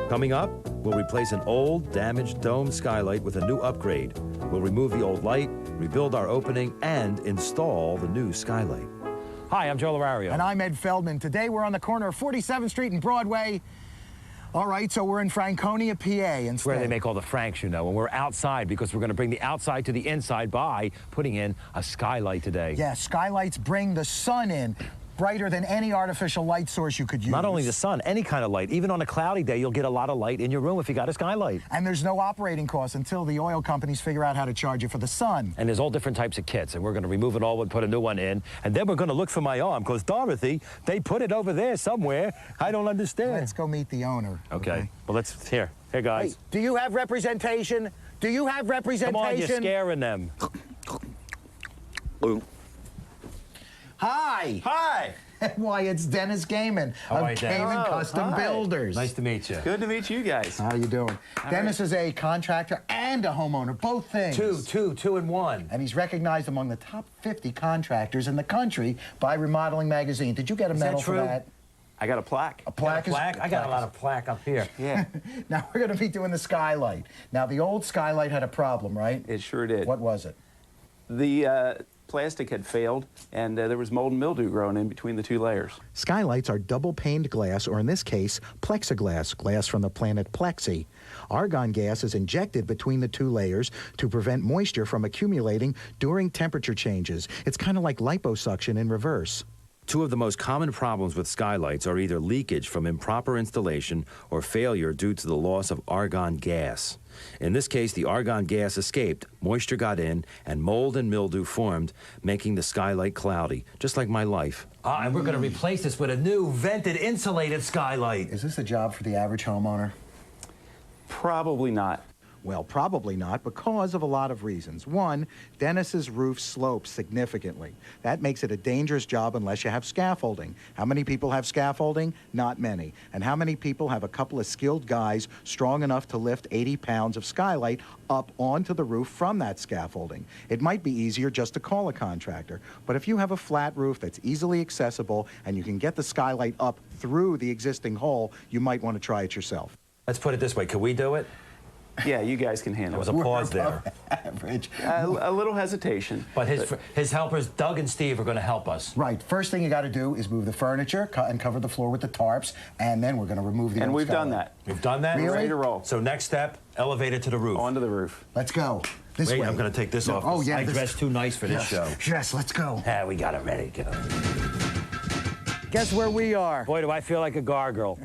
Coming up, we'll replace an old, damaged dome skylight with a new upgrade. We'll remove the old light, rebuild our opening, and install the new skylight. Hi, I'm Joe Lorario. And I'm Ed Feldman. Today we're on the corner of 47th Street and Broadway. All right, so we're in Franconia, PA instead. Where they make all the Franks, you know, and we're outside because we're going to bring the outside to the inside by putting in a skylight today. Yeah, skylights bring the sun in. Brighter than any artificial light source you could use. Not only the sun, any kind of light. Even on a cloudy day, you'll get a lot of light in your room if you got a skylight. And there's no operating costs until the oil companies figure out how to charge you for the sun. And there's all different types of kits, and we're going to remove it all and put a new one in. And then we're going to look for my arm, because Dorothy, they put it over there somewhere. I don't understand. Let's go meet the owner. Okay. Well, let's, here, guys. Hey, do you have representation? Do you have representation? Come on, you're scaring them. Hi. Hi. Why, it's Dennis Gaiman of Gaiman Custom Builders. Nice to meet you. Good to meet you guys. How you doing? Dennis is a contractor and a homeowner, both things. Two in one. And he's recognized among the top 50 contractors in the country by Remodeling Magazine. Did you get a medal for that? I got a plaque. A plaque? I got a lot of plaque up here. Yeah. Now we're going to be doing the skylight. Now the old skylight had a problem, right? It sure did. What was it? The plastic had failed, and there was mold and mildew growing in between the two layers. Skylights are double-paned glass, or in this case, plexiglass, glass from the planet Plexi. Argon gas is injected between the two layers to prevent moisture from accumulating during temperature changes. It's kind of like liposuction in reverse. Two of the most common problems with skylights are either leakage from improper installation or failure due to the loss of argon gas. In this case, the argon gas escaped, moisture got in, and mold and mildew formed, making the skylight cloudy, just like my life. And we're going to replace this with a new vented insulated skylight. Is this a job for the average homeowner? Probably not. Well, probably not, because of a lot of reasons. One, Dennis's roof slopes significantly. That makes it a dangerous job unless you have scaffolding. How many people have scaffolding? Not many. And how many people have a couple of skilled guys strong enough to lift 80 pounds of skylight up onto the roof from that scaffolding? It might be easier just to call a contractor. But if you have a flat roof that's easily accessible and you can get the skylight up through the existing hole, you might want to try it yourself. Let's put it this way. Can we do it? Yeah, you guys can handle it. There was a pause there. Average. A little hesitation. But his helpers, Doug and Steve, are going to help us. Right. First thing you got to do is move the furniture and cover the floor with the tarps, and then we're going to remove the And old we've skylight. done that. We've done that? Really? Ready to roll. So next step, elevator to the roof. Onto the roof. Let's go. This Wait, way. I'm going to take this off. Oh, yeah. I dressed too nice for this show. Yes, let's go. Yeah, we got it ready to go. Guess where we are? Boy, do I feel like a gargoyle.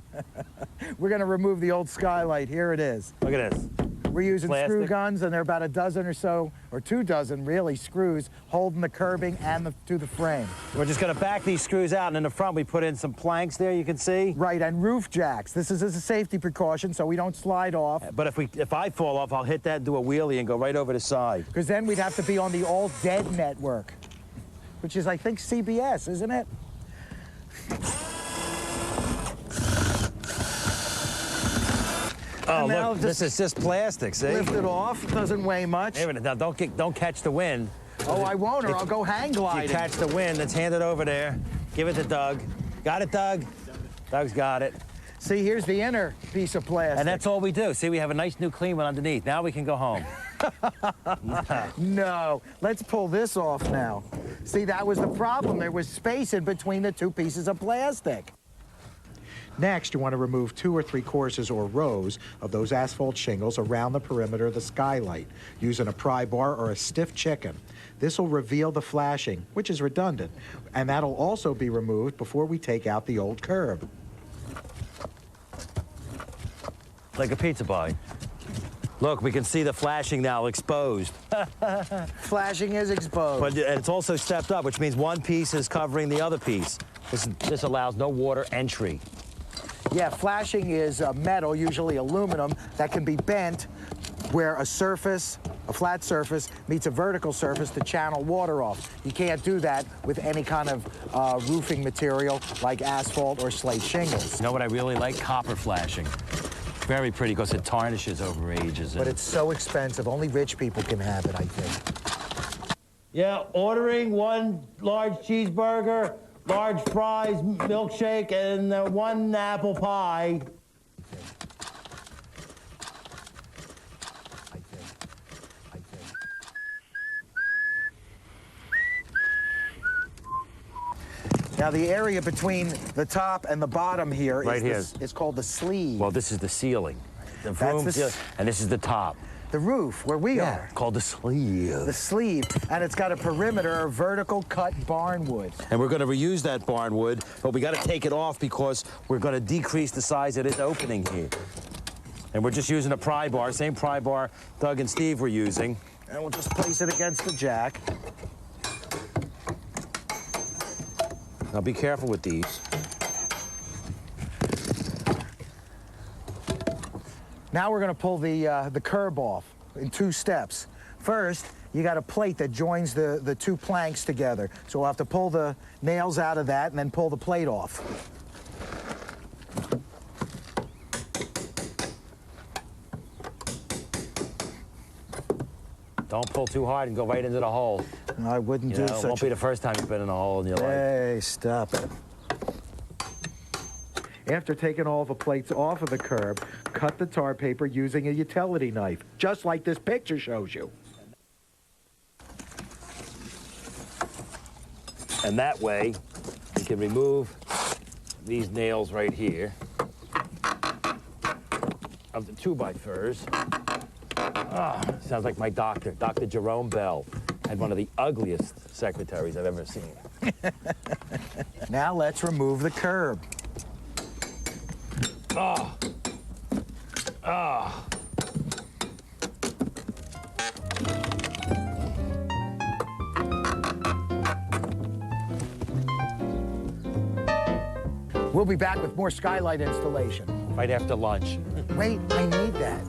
We're going to remove the old skylight. Here it is. Look at this. We're using Plastic. screw guns, and there are about a dozen or so, or 2 dozen, really, screws holding the curbing and to the frame. We're just going to back these screws out, and in the front we put in some planks there, you can see. Right, and roof jacks. This is as a safety precaution, so we don't slide off. But if I fall off, I'll hit that and do a wheelie and go right over the side. Because then we'd have to be on the All Dead network, which is, I think, CBS, isn't it? Oh, now look, this is just plastic, see? Lift it off. Doesn't weigh much. Wait a minute, now don't catch the wind. Oh, I won't, or I'll go hang If gliding. you catch the wind, let's hand it over there. Give it to Doug. Got it, Doug? Doug's got it. See, here's the inner piece of plastic. And that's all we do. See, we have a nice new clean one underneath. Now we can go home. No, let's pull this off now. See, that was the problem. There was space in between the 2 pieces of plastic. Next, you want to remove 2 or 3 courses or rows of those asphalt shingles around the perimeter of the skylight using a pry bar or a stiff chicken. This will reveal the flashing, which is redundant, and that'll also be removed before we take out the old curb. Like a pizza pie. Look, we can see the flashing now exposed. Flashing is exposed. But it's also stepped up, which means one piece is covering the other piece. This allows no water entry. Yeah, flashing is metal, usually aluminum, that can be bent where a surface, a flat surface, meets a vertical surface to channel water off. You can't do that with any kind of roofing material like asphalt or slate shingles. You know what I really like? Copper flashing. Very pretty because it tarnishes over ages. But it's so expensive. Only rich people can have it, I think. Yeah, ordering 1 large cheeseburger, large fries, milkshake, and 1 apple pie. Now, the area between the top and the bottom here Right here. is called the sleeve. Well, this is the ceiling. The That's room the ceiling, and this is the top. The roof, where we are. Called the sleeve. The sleeve, and it's got a perimeter of vertical cut barnwood. And we're going to reuse that barnwood, but we got to take it off because we're going to decrease the size of this opening here. And we're just using a pry bar, same pry bar Doug and Steve were using. And we'll just place it against the jack. Now be careful with these. Now we're going to pull the curb off in 2 steps. First, you got a plate that joins the 2 planks together. So we'll have to pull the nails out of that and then pull the plate off. Don't pull too hard and go right into the hole. I wouldn't do It such won't be the first time you've been in a hole in your life. Hey, stop it. After taking all the plates off of the curb, cut the tar paper using a utility knife, just like this picture shows you. And that way, we can remove these nails right here of the 2x4s. Ah, sounds like my doctor, Dr. Jerome Bell, had one of the ugliest secretaries I've ever seen. Now let's remove the curb. Oh. Oh. We'll be back with more skylight installation. Right after lunch. Wait, I need that.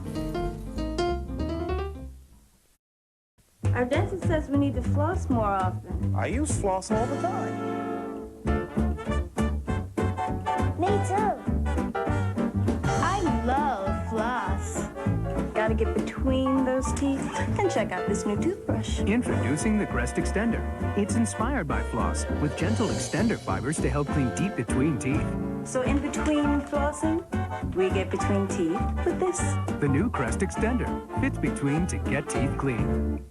Our dentist says we need to floss more often. I use floss all the time. Me too. I love floss. Gotta get between those teeth and check out this new toothbrush. Introducing the Crest Extender. It's inspired by floss with gentle extender fibers to help clean deep between teeth. So in between flossing, we get between teeth with this. The new Crest Extender fits between to get teeth clean.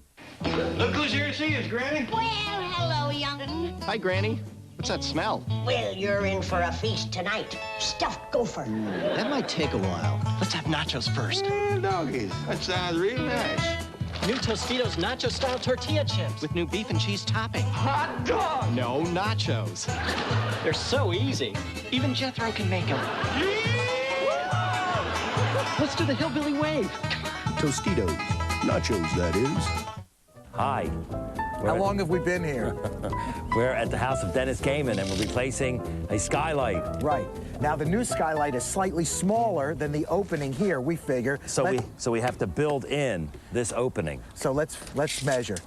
Look who's here to see us, Granny. Well, hello, young'un. Hi, Granny. What's that smell? Well, you're in for a feast tonight. Stuffed gopher. That might take a while. Let's have nachos first. Doggies, that sounds real nice. New Tostitos nacho-style tortilla chips. With new beef and cheese topping. Hot dog! No nachos. They're so easy. Even Jethro can make them. Let's do the hillbilly wave. Tostitos. Nachos, that is. Hi. How long have we been here? We're at the house of Dennis Gaiman, and we're replacing a skylight. Right. Now, the new skylight is slightly smaller than the opening here, we figure. So we have to build in this opening. So let's measure.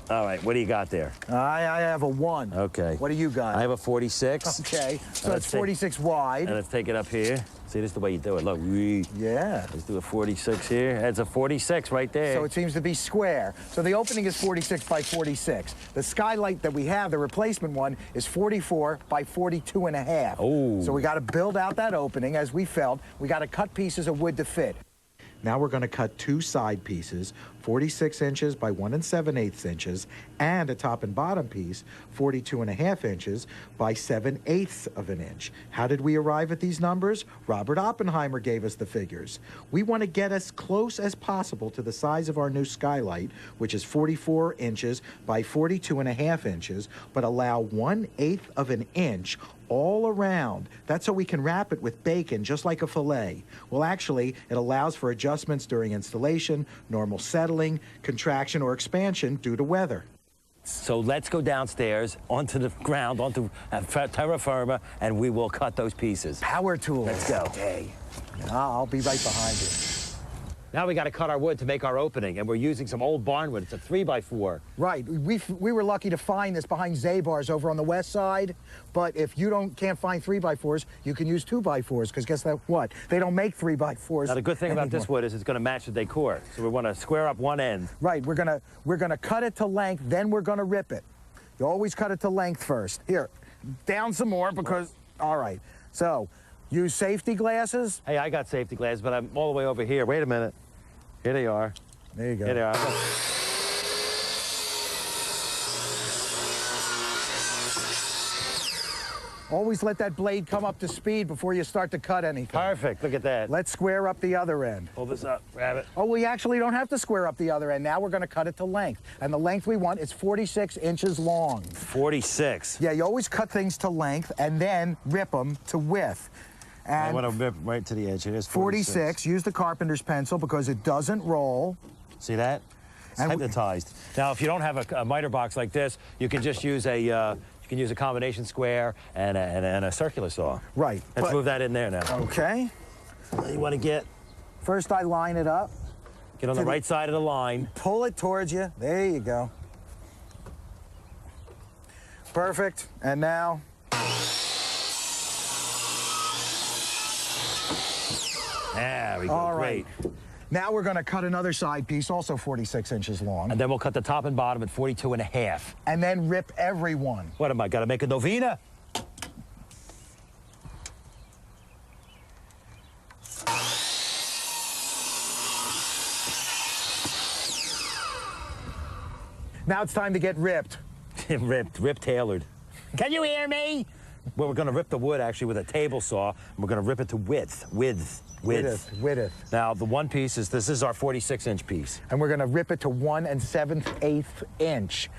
All right, what do you got there? I have a 1. Okay. What do you got? I have a 46. Okay, so Let's it's take- 46 wide. And let's take it up here. See, this is the way you do it. Look, Yeah. let's do a 46 here. That's a 46 right there. So it seems to be square. So the opening is 46 by 46. The skylight that we have, the replacement one, is 44 by 42 and a half. Oh. So we got to build out that opening as we felt. We got to cut pieces of wood to fit. Now we're going to cut 2 side pieces, 46 inches by 1 7/8 inches, and a top and bottom piece, 42 and a half inches by 7/8 of an inch. How did we arrive at these numbers? Robert Oppenheimer gave us the figures. We want to get as close as possible to the size of our new skylight, which is 44 inches by 42 and a half inches, but allow 1/8 of an inch all around. That's so we can wrap it with bacon, just like a fillet. Well, actually, it allows for adjustments during installation, normal settling, contraction, or expansion due to weather. So let's go downstairs onto the ground, onto terra firma, and we will cut those pieces. Power tools. Let's go. Okay. I'll be right behind you. Now we got to cut our wood to make our opening, and we're using some old barnwood. It's a 3x4. Right. We were lucky to find this behind Zabar's over on the west side. But if you can't find 3x4s, you can use 2x4s. Because guess what? They don't make 3x4s. Now the good thing about this wood is it's going to match the decor. So we want to square up one end. Right. We're gonna cut it to length, then we're gonna rip it. You always cut it to length first. Here, down some more because. All right. So, use safety glasses. Hey, I got safety glasses, but I'm all the way over here. Wait a minute. Here they are. There you go. Here they are. Always let that blade come up to speed before you start to cut anything. Perfect. Look at that. Let's square up the other end. Pull this up. Grab it. Oh, we actually don't have to square up the other end. Now we're going to cut it to length. And the length we want is 46 inches long. 46. Yeah, you always cut things to length and then rip them to width. And I want to rip right to the edge. It is 46. Use the carpenter's pencil because it doesn't roll. See that? It's And hypnotized. Now, if you don't have a miter box like this, you can just use a combination square and a circular saw. Right. Let's move that in there now. Okay. You want to get First, I line it up. on the right side of the line. Pull it towards you. There you go. Perfect. And now. There we go. All right. Great. Now we're going to cut another side piece, also 46 inches long. And then we'll cut the top and bottom at 42 and a half. And then rip every one. What am I, got to make a novena? Now it's time to get ripped. Rip tailored. Can you hear me? Well, we're going to rip the wood actually with a table saw, and we're going to rip it to width. Width. Now, the one piece is, this is our 46-inch piece. And we're going to rip it to 1 7/8 inch.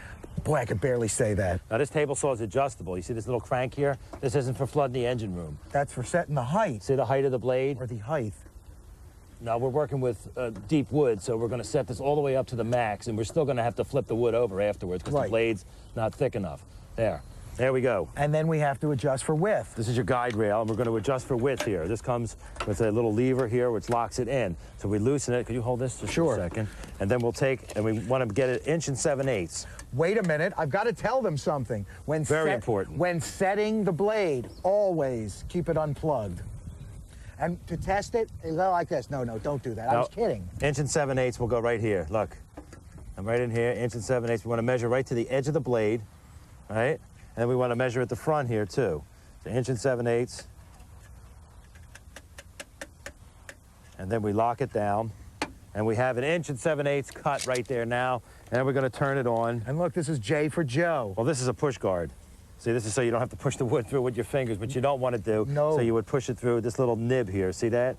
Boy, I could barely say that. Now, this table saw is adjustable. You see this little crank here? This isn't for flooding the engine room. That's for setting the height. See the height of the blade? Or the height. Now, we're working with deep wood, so we're going to set this all the way up to the max, and we're still going to have to flip the wood over afterwards because the blade's not thick enough. There we go. And then we have to adjust for width. This is your guide rail, and we're going to adjust for width here. This comes with a little lever here which locks it in. So we loosen it. Could you hold this just for a second? And then we'll take, and we want to get it 1 7/8. Wait a minute. I've got to tell them something. Very important. When setting the blade, always keep it unplugged. And to test it, go like this. No, don't do that. I was kidding. 1 7/8 will go right here. Look. I'm right in here, 1 7/8. We want to measure right to the edge of the blade, right? And then we want to measure at the front here, too. So 1 7/8. And then we lock it down. And we have an 1 7/8 cut right there now. And we're going to turn it on. And look, this is J for Joe. Well, this is a push guard. See, this is so you don't have to push the wood through with your fingers, but you don't want to do. No. So you would push it through this little nib here. See that?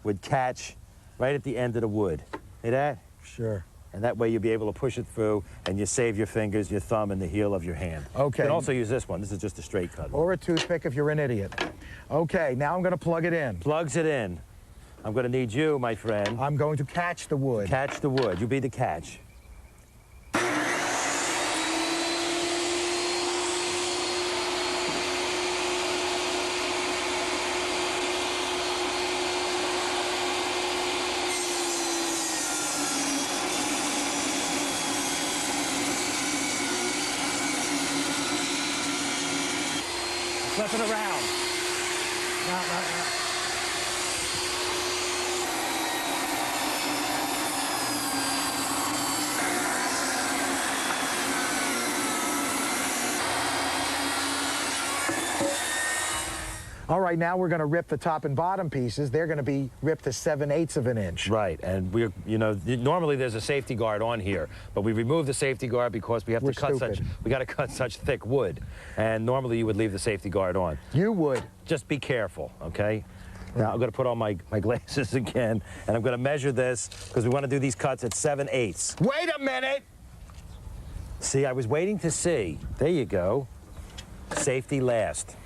Would catch right at the end of the wood. See that? Sure. And that way you'll be able to push it through, and you save your fingers, your thumb, and the heel of your hand. Okay. You can also use this one. This is just a straight cut. Or a toothpick if you're an idiot. Okay, now I'm going to plug it in. Plugs it in. I'm going to need you, my friend. I'm going to catch the wood. Catch the wood. You be the catch. Flip it around. No. All right, now we're going to rip the top and bottom pieces. They're going to be ripped to 7/8 of an inch. Right, and we're, normally there's a safety guard on here, but we remove the safety guard because we have to cut we got to cut such thick wood, and normally you would leave the safety guard on. You would. Just be careful, okay? Now I'm going to put on my glasses again, and I'm going to measure this because we want to do these cuts at 7/8. Wait a minute! See, I was waiting to see. There you go. Safety last.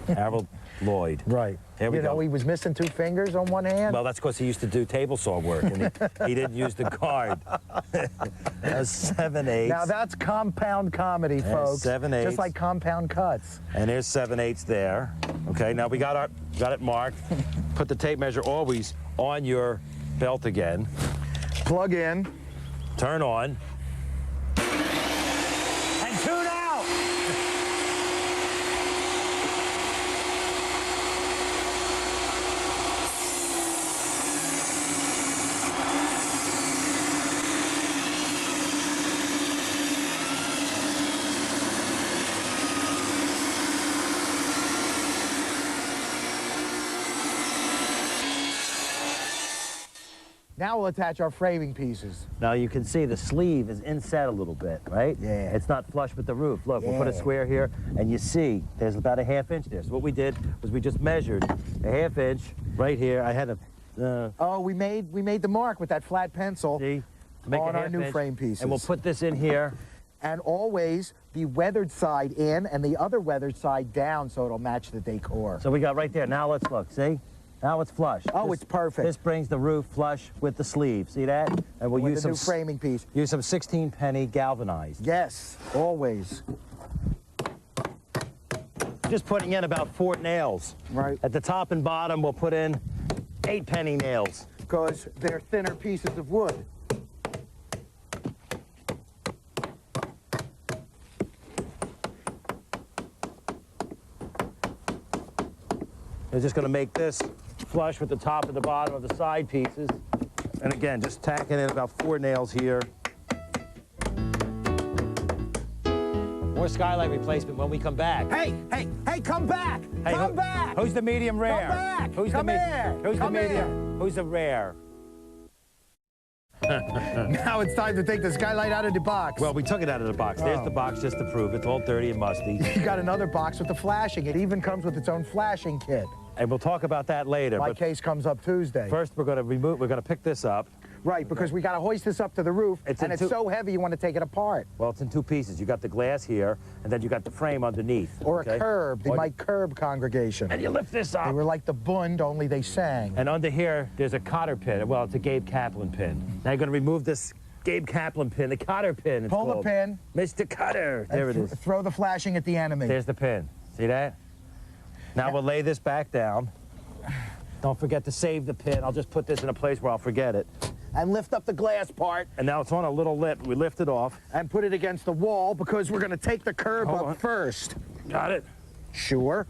Harold Lloyd. Right. There we go. You know, he was missing 2 fingers on one hand. Well, that's because he used to do table saw work, and he didn't use the guard. That's 7/8. Now that's compound comedy, folks. 7/8. Just like compound cuts. And there's 7/8 there. Okay, now we got it marked. Put the tape measure always on your belt again. Plug in. Turn on. And tune out! Now we'll attach our framing pieces. Now you can see the sleeve is inset a little bit, right? Yeah. It's not flush with the roof. Look, we'll put a square here, and you see there's about a ½ inch there. So what we did was we just measured a ½ inch right here. I had a... Oh, we made the mark with that flat pencil on our new frame pieces. And we'll put this in here. And always the weathered side in and the other weathered side down so it'll match the decor. So we got right there. Now let's look, see? Now it's flush. Oh, it's perfect. This brings the roof flush with the sleeve. See that? And we'll with use the some new framing piece. Use some 16-penny galvanized. Yes, always. Just putting in about 4 nails. Right. At the top and bottom, we'll put in 8-penny nails. Because they're thinner pieces of wood. We're just going to make this flush with the top and the bottom of the side pieces. And again, just tacking in about 4 nails here. More skylight replacement when we come back. Hey, come back! Hey, come back! Who's the medium rare? Come back! Who's come the here! Who's come the medium? Here. Who's the rare? Now it's time to take the skylight out of the box. Well, we took it out of the box. There's the box just to prove it's all dirty and musty. You got another box with the flashing. It even comes with its own flashing kit. And we'll talk about that later. My but case comes up Tuesday. First, we're going to pick this up. Right, because we got to hoist this up to the roof, It's and it's so heavy you want to take it apart. Well, it's in 2 pieces. You got the glass here, and then you got the frame underneath. Or a curb, the Mike Curb congregation. And you lift this up. They were like the Bund, only they sang. And under here, there's a cotter pin. Well, it's a Gabe Kaplan pin. Now you're going to remove this Gabe Kaplan pin, the cotter pin. It's Pull called. the pin. Mr. Cutter. There it is. Throw the flashing at the enemy. There's the pin. See that? Now we'll lay this back down. Don't forget to save the pin. I'll just put this in a place where I'll forget it. And lift up the glass part. And now it's on a little lip. We lift it off. And put it against the wall because we're going to take the curb up first. Got it? Sure.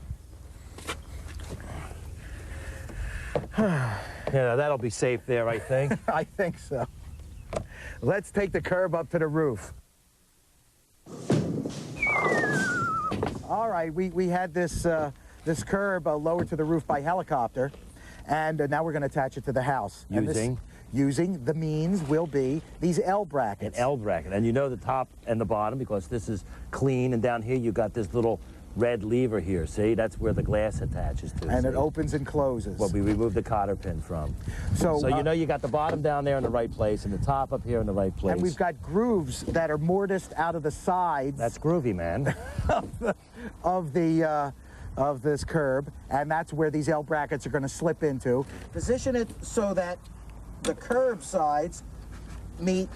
Yeah, that'll be safe there, I think. I think so. Let's take the curb up to the roof. All right, we had this this curb lowered to the roof by helicopter, and now we're going to attach it to the house. Using the means will be these L brackets. An L bracket, and you know the top and the bottom because this is clean, and down here you got this little red lever here. See, that's where the glass attaches to. And see? it opens and closes. Well, we removed the cotter pin from. So you know you got the bottom down there in the right place and the top up here in the right place. And we've got grooves that are mortised out of the sides. That's groovy, man. of this curb, and that's where these L brackets are going to slip into. Position it so that the curb sides meet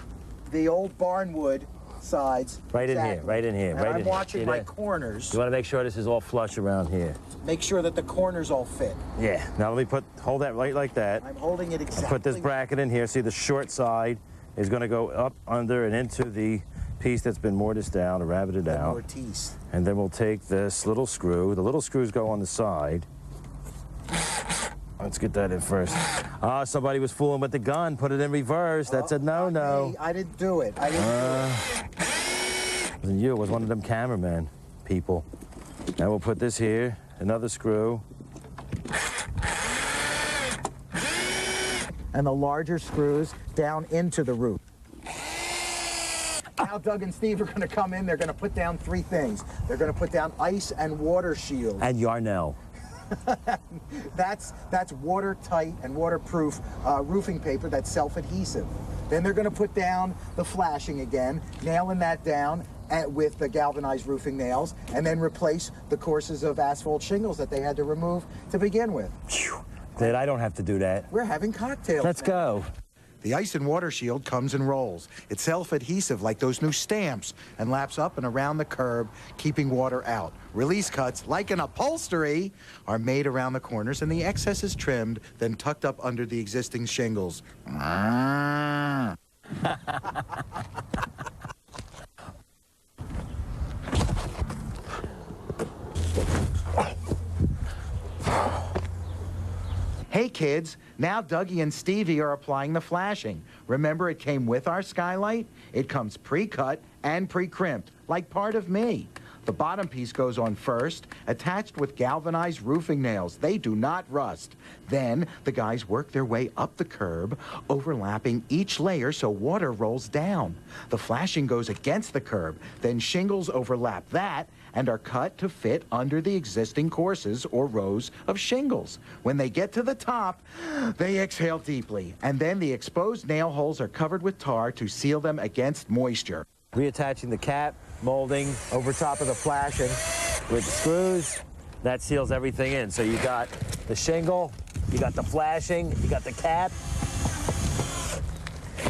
the old barnwood sides. Right in here, right in here. And right I'm in watching here. my corners. You want to make sure this is all flush around here. Make sure that the corners all fit. Yeah. Now let me hold that right like that. I'm holding it exactly. Put this bracket in here. See, the short side is going to go up, under, and into the piece that's been mortised down or rabbited out. Mortise. And then we'll take this little screw. The little screws go on the side. Let's get that in first. Ah, somebody was fooling with the gun. Put it in reverse. That's a no-no. I didn't do it. I didn't do it. It wasn't you. It was one of them cameraman people. Now we'll put this here. Another screw. And the larger screws down into the roof. Now Doug and Steve are going to come in. They're going to put down 3 things. They're going to put down ice and water shields. And Yarnell. That's watertight and waterproof roofing paper that's self-adhesive. Then they're going to put down the flashing again, nailing that down with the galvanized roofing nails, and then replace the courses of asphalt shingles that they had to remove to begin with. Glad I don't have to do that. We're having cocktails. Let's go. The ice and water shield comes and rolls. It's self-adhesive like those new stamps and laps up and around the curb, keeping water out. Release cuts, like an upholstery, are made around the corners and the excess is trimmed, then tucked up under the existing shingles. Hey kids, now Dougie and Stevie are applying the flashing. Remember, it came with our skylight? It comes pre-cut and pre-crimped, like part of me. The bottom piece goes on first, attached with galvanized roofing nails. They do not rust. Then the guys work their way up the curb, overlapping each layer so water rolls down. The flashing goes against the curb. Then shingles overlap that and are cut to fit under the existing courses or rows of shingles. When they get to the top, they exhale deeply, and then the exposed nail holes are covered with tar to seal them against moisture. Reattaching the cap, molding over top of the flashing with the screws. That seals everything in. So you got the shingle, you got the flashing, you got the cap.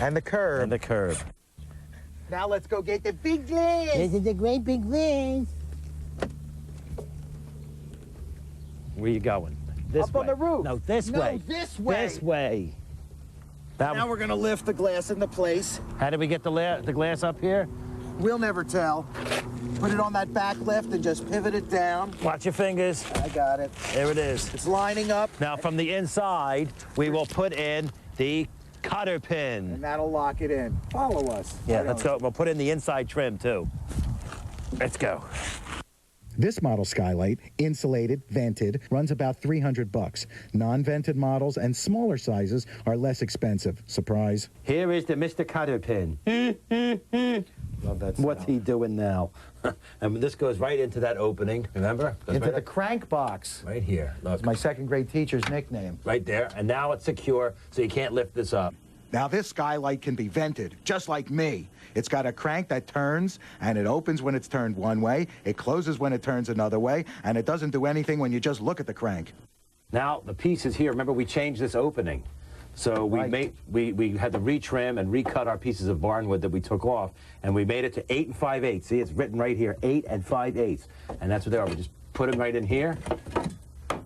And the curb. And the curb. Now let's go get the big glass. This is the great big glass. Where you going? This Up way. on the roof. No, this way. No, this way. This way. Now we're gonna lift the glass into place. How did we get the glass up here? We'll never tell. Put it on that back lift and just pivot it down. Watch your fingers. I got it. There it is. It's lining up. Now from the inside, we will put in the cotter pin. And that'll lock it in. Follow us. Yeah, let's go. We'll put in the inside trim too. Let's go. This model skylight, insulated, vented, runs about $300. Non-vented models and smaller sizes are less expensive. Surprise. Here is the Mr. Cutter pin. Love that. What's he doing now? And this goes right into that opening, remember? Goes Into right the up- crank box. Right here, look. It's my second grade teacher's nickname. Right there, and now it's secure, so you can't lift this up. Now this skylight can be vented, just like me. It's got a crank that turns, and it opens when it's turned one way, it closes when it turns another way, and it doesn't do anything when you just look at the crank. Now, the piece is here. Remember, we changed this opening. So we Right. we had to retrim and recut our pieces of barnwood that we took off, and we made it to 8 5/8. See, it's written right here, 8 5/8. And that's what they are. We just put them right in here.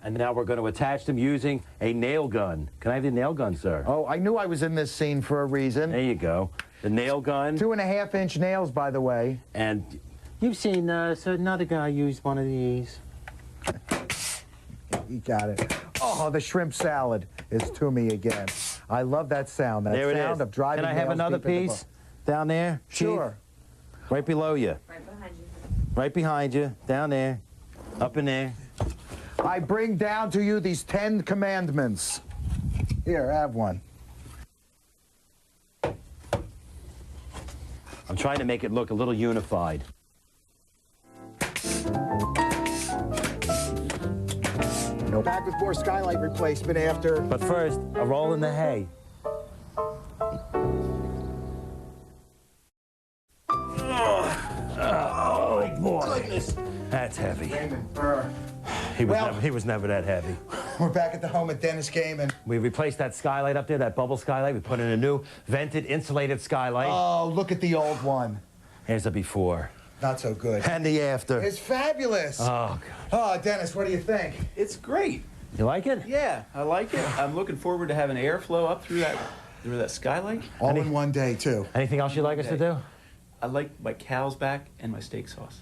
And now we're going to attach them using a nail gun. Can I have the nail gun, sir? Oh, I knew I was in this scene for a reason. There you go. The nail gun. 2.5-inch nails, by the way. And you've seen another guy use one of these. You got it. Oh, the shrimp salad is to me again. I love that sound. That There it sound is. of driving Can I have nails another deep into the piece down there? Chief? Sure. Right below you. Right behind you. Right behind you. Down there. Up in there. I bring down to you these 10 commandments. Here, have one. I'm trying to make it look a little unified. No. Back with more skylight replacement after. But first, a roll in the hay. Oh, boy. Goodness. That's heavy. Raymond Burr. He was never that heavy. We're back at the home at Dennis Gaiman. We replaced that skylight up there, that bubble skylight. We put in a new vented, insulated skylight. Oh, look at the old one. Here's the before. Not so good. And the after. It's fabulous. Oh, God. Oh, Dennis, what do you think? It's great. You like it? Yeah, I like it. I'm looking forward to having airflow up through that skylight. All in one day, too. Anything else you'd like us to do? I like my cow's back and my steak sauce.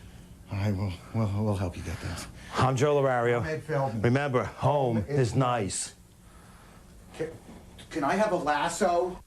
All right, we'll help you get this. I'm Joe Lorario. I'm Ed Feldman. Remember, home is nice. Can I have a lasso?